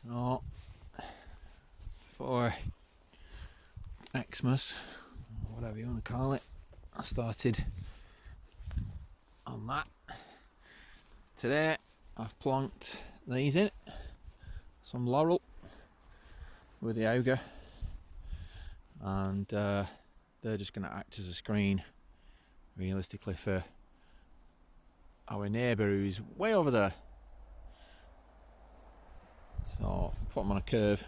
So for Xmas, whatever you want to call it, I started on that. Today I've plonked these in, some laurel with the auger, and they're just going to act as a screen realistically for our neighbour who's way over there. So put them on a curve.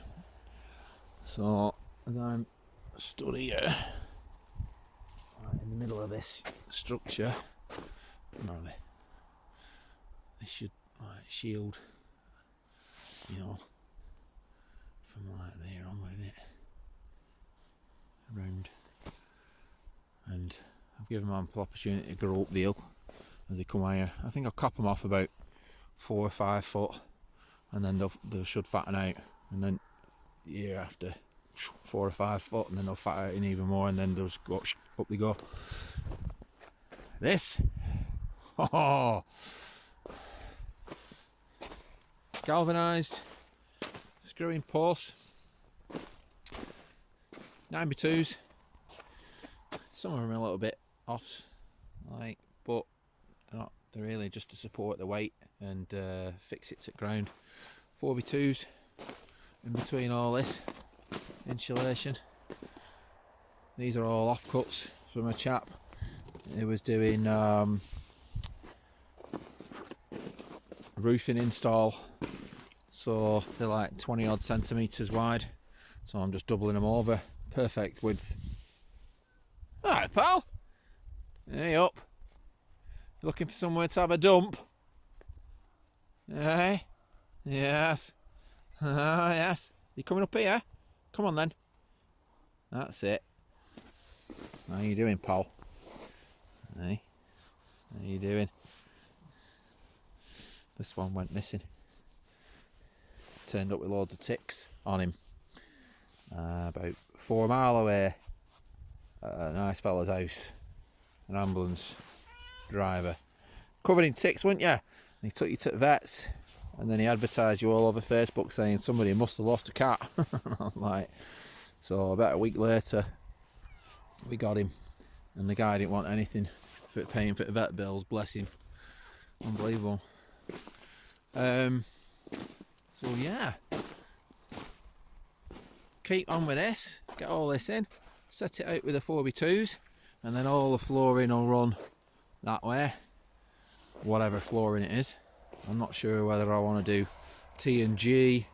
So as I'm stood here, right in the middle of this structure, this should shield, from there onward, isn't it? Around, and I've given them ample opportunity to grow up the hill as they come higher. I think I'll cap them off about 4 or 5 foot, and then they should fatten out, and then year after 4 or 5 foot, and then they'll fatten out in even more, and then they'll just go up they go. This, galvanised screwing posts, 9x2s. Some of them are a little bit off, but they're really just to support the weight and fix it to ground. 4x2s in between all this insulation. These are all offcuts from a chap who was doing roofing install, so they're like 20 odd centimetres wide, so I'm just doubling them over. Perfect width. Alright, pal, hey up, you looking for somewhere to have a dump? Hey, yes. Yes, you coming up here? Come on then. That's it. How you doing, pal? Hey, how you doing? This one went missing. Turned up with loads of ticks on him. About 4 mile away at a nice fella's house. An ambulance driver. Covered in ticks, weren't you? And he took you to the vets. And then he advertised you all over Facebook saying somebody must have lost a cat. I'm like, so about a week later, we got him. And the guy didn't want anything for paying for the vet bills, bless him. Unbelievable. So yeah, keep on with this, get all this in, set it out with the 4x2s, and then all the flooring will run that way, whatever flooring it is. I'm not sure whether I want to do T&G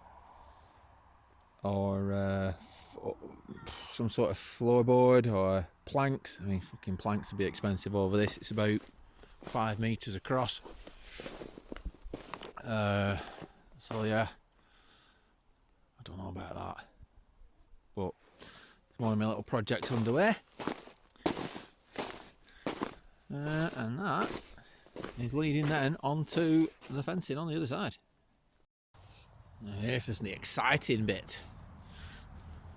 or some sort of floorboard or planks. I mean, fucking planks would be expensive over this. It's about 5 metres across. So yeah, I don't know about that, but it's one of my little projects underway, and that is leading then onto the fencing on the other side. Here for the exciting bit.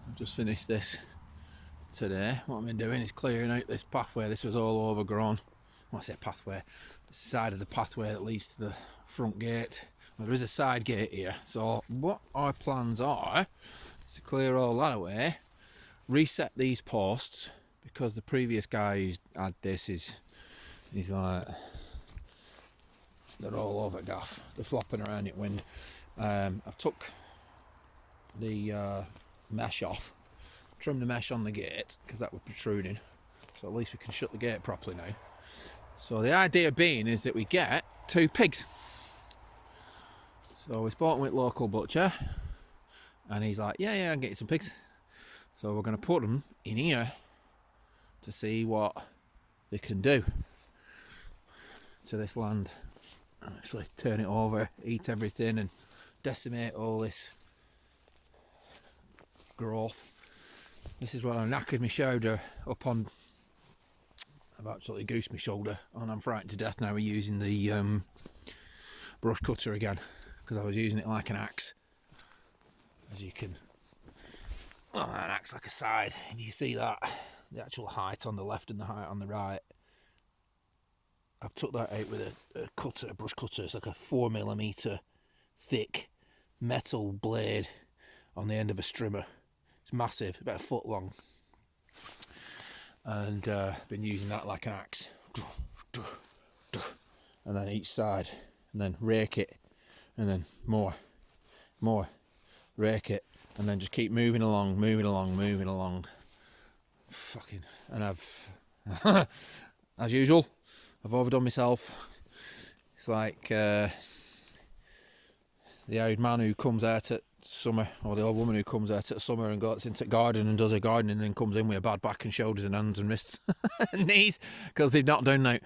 I've just finished this today. What I've been doing is clearing out this pathway. This was all overgrown. Well, I say pathway, the side of the pathway that leads to the front gate. Well, there is a side gate here, so what our plans are is to clear all that away, reset these posts, because the previous guy who's had this he's like, they're all over gaff, they're flopping around in wind. I've took the mesh off, trimmed the mesh on the gate because that was protruding, so at least we can shut the gate properly now. So the idea being is that we get 2 pigs. So we spoke with local butcher, and he's like, yeah, I can get you some pigs. So we're going to put them in here to see what they can do to this land. Actually turn it over, eat everything, and decimate all this growth. This is what I knackered my shoulder up on. I've absolutely goosed my shoulder, and I'm frightened to death now we're using the brush cutter again, because I was using it like an axe. As you can, well, an axe like a side. If you see that, the actual height on the left and the height on the right, I've took that out with a cutter, a brush cutter. It's like a 4mm thick metal blade on the end of a strimmer. It's massive, about a foot long, and been using that like an axe, and then each side, and then rake it, and then more, rake it, and then just keep moving along. Fucking, and I've, as usual, I've overdone myself. It's like the old man who comes out at summer, or the old woman who comes out at summer and goes into garden and does her gardening, and then comes in with a bad back and shoulders and hands and wrists and knees because they've not done that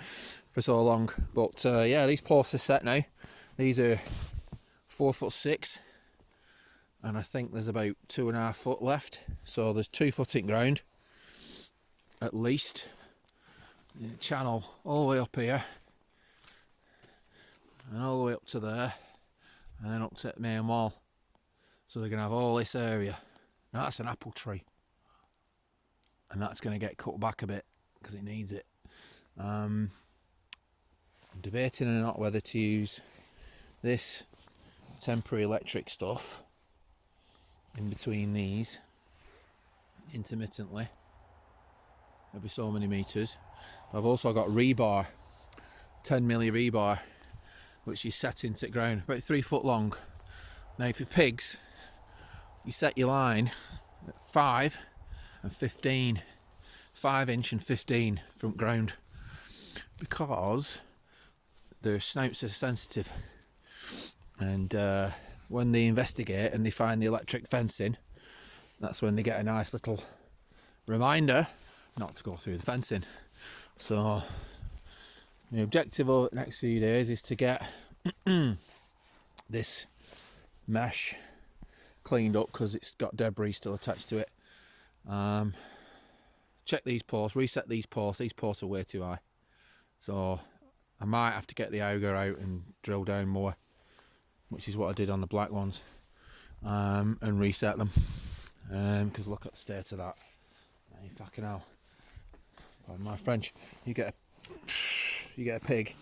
for so long. But yeah, these posts are set now. These are 4'6", and I think there's about 2.5 foot left, so there's 2 foot in ground at least. Channel all the way up here and all the way up to there, and then up to the main wall. So they're going to have all this area. Now that's an apple tree, and that's going to get cut back a bit because it needs it. I'm debating or not whether to use this temporary electric stuff in between these intermittently, every so many metres. I've also got rebar, 10mm rebar, which is set into the ground, about 3 foot long. Now for pigs, you set your line at 5 and 15, 5 inch and 15 from ground, because their snouts are sensitive, and when they investigate and they find the electric fencing, that's when they get a nice little reminder not to go through the fencing. So the objective over the next few days is to get this mesh cleaned up because it's got debris still attached to it. Check these posts, reset these posts. These posts are way too high, so I might have to get the auger out and drill down more, which is what I did on the black ones, and reset them, because look at the state of that. Hey, fucking hell, pardon my French. You get a pig.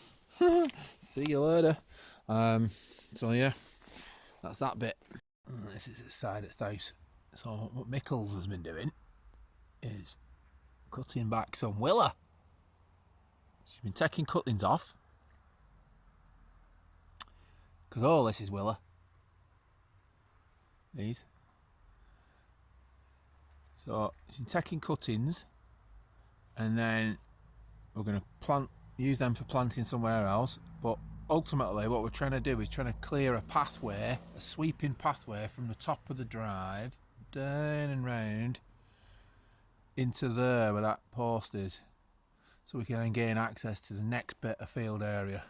See you later. So yeah, that's that bit. This is the side of the house. So what Mickles has been doing is cutting back some willow. She's been taking cuttings off, because all this is willow. These. So she's been taking cuttings, and then we're going to use them for planting somewhere else. But ultimately what we're trying to do is trying to clear a pathway, a sweeping pathway from the top of the drive down and round into there where that post is, so we can then gain access to the next bit of field area.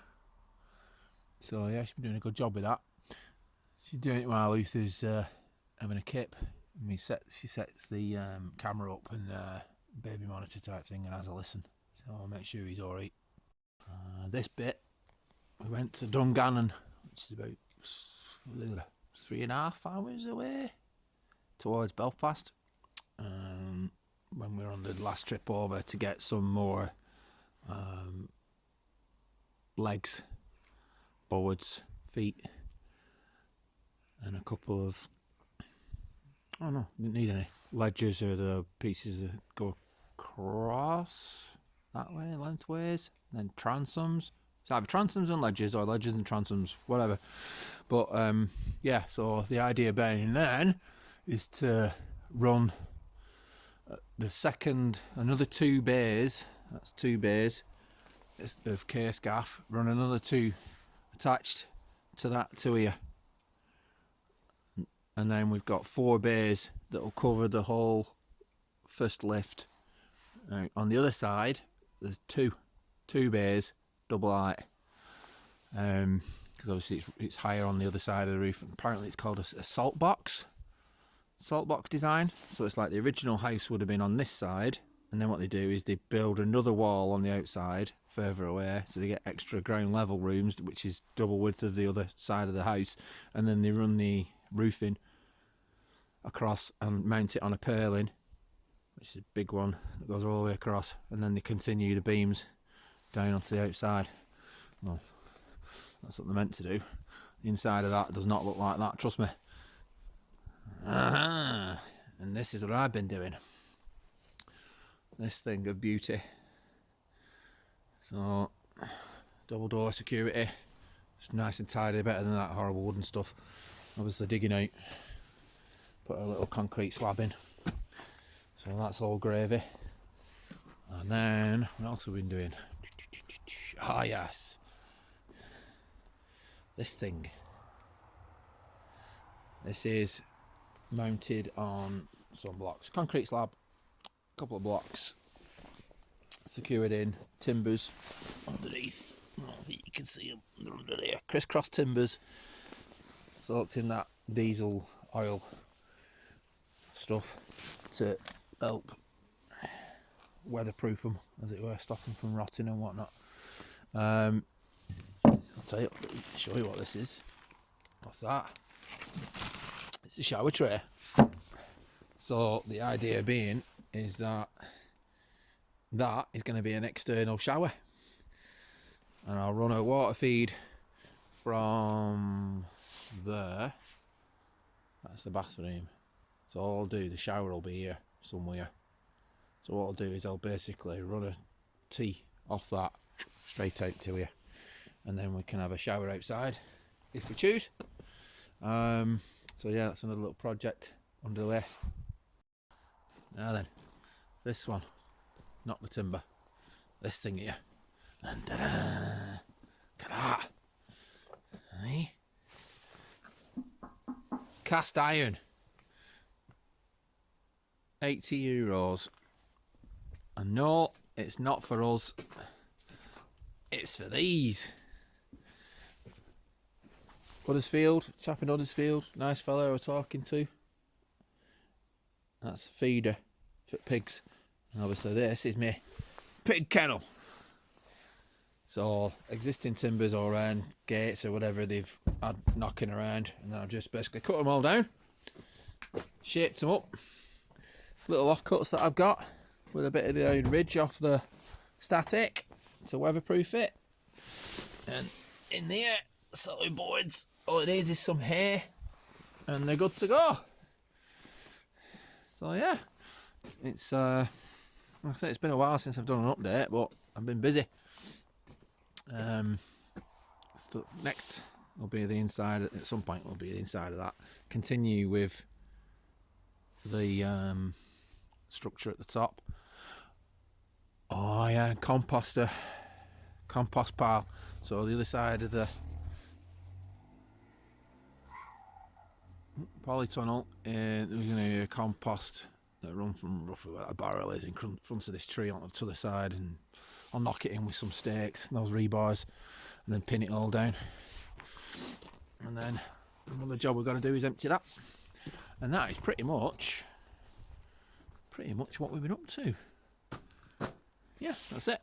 So yeah, she's been doing a good job with that. She's doing it while Luther's having a kip. She sets the camera up and baby monitor type thing and has a listen, so I'll make sure he's alright. This bit, we went to Dungannon, which is about 3.5 hours away towards Belfast, when we were on the last trip over to get some more legs, boards, feet, and a couple of, oh no, didn't need any ledgers or the pieces that go across that way, lengthways, and then transoms. So either transoms and ledgers, or ledgers and transoms, whatever. But yeah, so the idea being then is to run another 2 bays, that's 2 bays of case gaff, run another 2 attached to that to here, and then we've got 4 bays that will cover the whole first lift. On the other side there's two bays, double height, because obviously it's higher on the other side of the roof, and apparently it's called a salt box design. So it's like the original house would have been on this side, and then what they do is they build another wall on the outside further away, so they get extra ground level rooms, which is double width of the other side of the house, and then they run the roofing across and mount it on a purlin, which is a big one that goes all the way across, and then they continue the beams down onto the outside. Well, that's what they're meant to do. The inside of that does not look like that, trust me. And this is what I've been doing. This thing of beauty. So, double door security. It's nice and tidy, better than that horrible wooden stuff. Obviously digging out. Put a little concrete slab in. So that's all gravy. And then, what else have we been doing? Ah, yes. This thing. This is mounted on some blocks. Concrete slab, a couple of blocks. Secured in, timbers underneath. I don't think you can see them. They're under there. Crisscross timbers. Soaked in that diesel oil stuff to help weatherproof them, as it were, stop them from rotting and whatnot. I'll tell you, show you what this is. What's that? It's a shower tray. So the idea being is that is going to be an external shower, and I'll run a water feed from there. That's the bathroom. So all I'll do, the shower will be here somewhere. So what I'll do is I'll basically run a tee off that straight out to here, and then we can have a shower outside if we choose. So yeah, that's another little project underway. Now then, this one, not the timber, this thing here, and look at that. Hey? Cast iron, €80. And no, it's not for us, it's for these. Huddersfield, chap in Huddersfield, nice fellow I was talking to. That's a feeder for pigs. And obviously this is my pig kennel. So existing timbers or around gates or whatever they've had knocking around, and then I've just basically cut them all down, shaped them up. Little offcuts that I've got with a bit of the ridge off the static to weatherproof it. And in there, solid boards. All it needs is some hay, and they're good to go. So yeah, it's like I say, it's been a while since I've done an update, but I've been busy. So next will be the inside. At some point, will be the inside of that. Continue with the structure at the top. Oh yeah, compost pile. So the other side of the polytunnel, and there's going to be a compost that run from roughly where a barrel is in front of this tree on to the side, and I'll knock it in with some stakes, those rebars, and then pin it all down. And then another job we've got to do is empty that, and that is pretty much what we've been up to. Yeah, that's it.